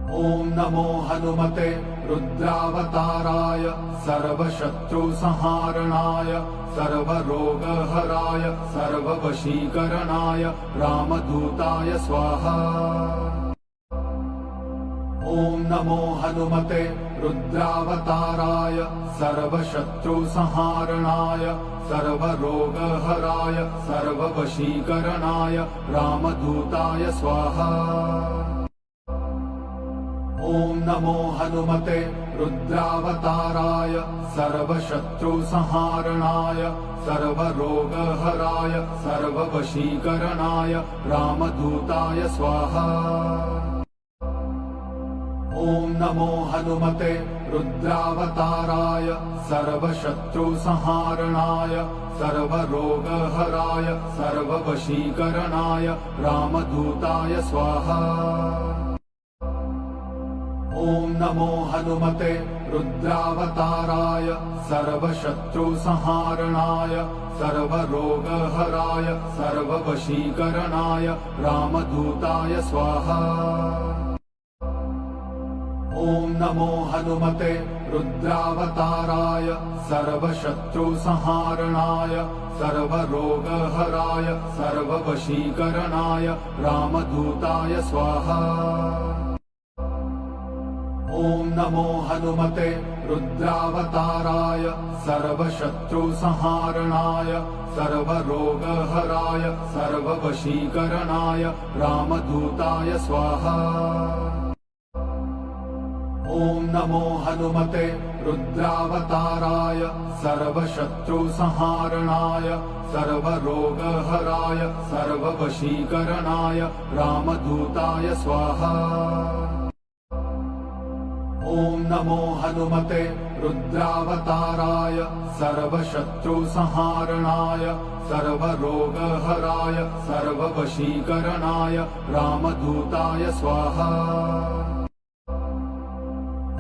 ॐ नमो हनुमते रुद्रावताराय सर्वशत्रुसंहारणाय सर्वरोगहराय सर्ववशीकरणाय रामदूताय स्वाहा। ॐ नमो हनुमते रुद्रावताराय सर्वशत्रुसंहारणाय सर्वरोगहराय सर्ववशीकरणाय रामदूताय स्वाहा। ॐ नमो हनुमते रुद्रावताराय सर्वशत्रुसंहारणाय सर्वरोगहराय सर्ववशीकरणाय रामदूताय स्वाहा। ॐ नमो हनुमते रुद्रावताराय सर्वशत्रुसंहारणाय सर्वरोगहराय सर्ववशीकरणाय रामदूताय स्वाहा। ॐ नमो हनुमते रुद्रावताराय सर्वशत्रुसंहारणाय सर्वरोगहराय सर्ववशीकरणाय रामदूताय स्वाहा। ॐ नमो हनुमते रुद्रावताराय सर्वशत्रुसंहारणाय सर्वरोगहराय सर्ववशीकरणाय रामदूताय स्वाहा। ॐ नमो हनुमते रुद्रावताराय सर्वशत्रुसंहारणाय सर्वरोगहराय सर्ववशीकरणाय रामदूताय स्वाहा। ॐ नमो हनुमते रुद्रावताराय सर्वशत्रुसंहारणाय सर्वरोगहराय सर्ववशीकरणाय रामदूताय स्वाहा। ॐ नमो हनुमते रुद्रावताराय सर्वशत्रुसंहारणाय सर्वरोगहराय सर्ववशीकरणाय रामदूताय स्वाहा।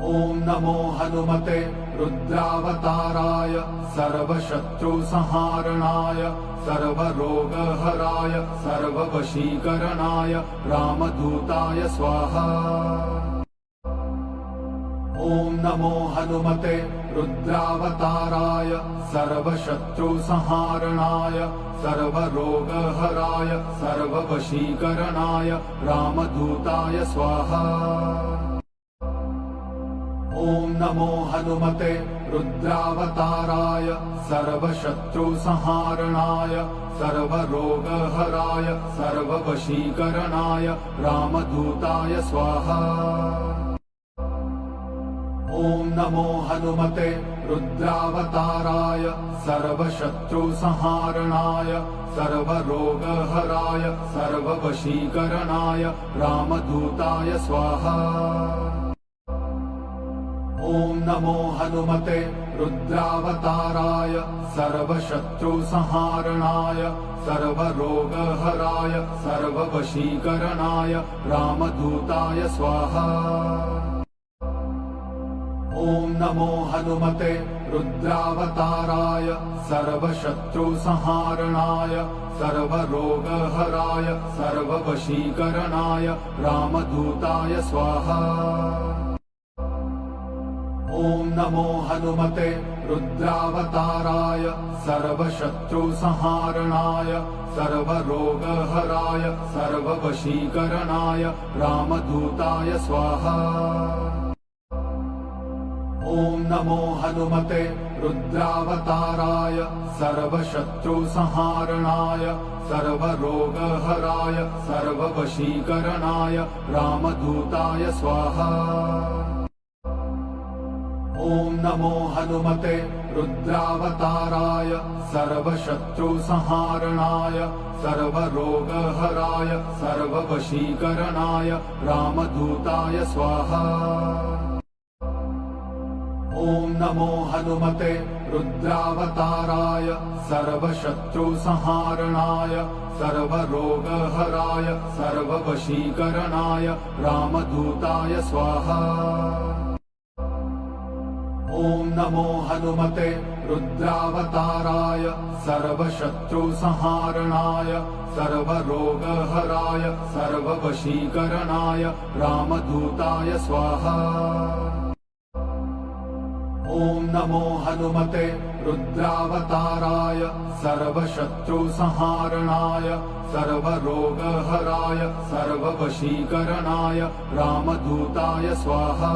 ॐ नमो हनुमते रुद्रावताराय सर्वशत्रुसंहारणाय सर्वरोगहराय सर्ववशीकरणाय रामदूताय स्वाहा। ॐ नमो हनुमते रुद्रावताराय सर्वशत्रुसंहारणाय सर्वरोगहराय सर्ववशीकरणाय रामदूताय स्वाहा। ॐ नमो हनुमते रुद्रावताराय सर्वशत्रुसंहारणाय सर्वरोगहराय सर्ववशीकरणाय रामदूताय स्वाहा। ॐ नमो हनुमते रुद्रावताराय सर्वशत्रुसंहारणाय सर्वरोगहराय सर्ववशीकरणाय रामदूताय स्वाहा। ॐ नमो हनुमते रुद्रावताराय सर्वशत्रुसंहारणाय सर्वरोगहराय सर्ववशीकरणाय रामदूताय स्वाहा। ॐ नमो हनुमते रुद्रावताराय सर्वशत्रुसंहारणाय सर्वरोगहराय सर्ववशीकरणाय रामदूताय स्वाहा। ॐ नमो हनुमते रुद्रावताराय सर्वशत्रुसंहारणाय सर्वरोगहराय सर्ववशीकरणाय रामदूताय स्वाहा। ॐ नमो हनुमते रुद्रावताराय सर्वशत्रुसंहारणाय सर्वरोगहराय सर्ववशीकरणाय रामदूताय स्वाहा। ॐ नमो हनुमते रुद्रावताराय सर्वशत्रुसंहारणाय सर्वरोगहराय सर्ववशीकरणाय रामदूताय स्वाहा। ॐ नमो हनुमते रुद्रावताराय सर्वशत्रुसंहारणाय सर्वरोगहराय सर्ववशीकरणाय रामदूताय स्वाहा। ॐ नमो हनुमते रुद्रावताराय सर्वशत्रुसंहारणाय सर्वरोगहराय सर्ववशीकरणाय रामदूताय स्वाहा। ॐ नमो हनुमते रुद्रावताराय सर्वशत्रुसंहारणाय सर्वरोगहराय सर्ववशीकरणाय रामदूताय स्वाहा।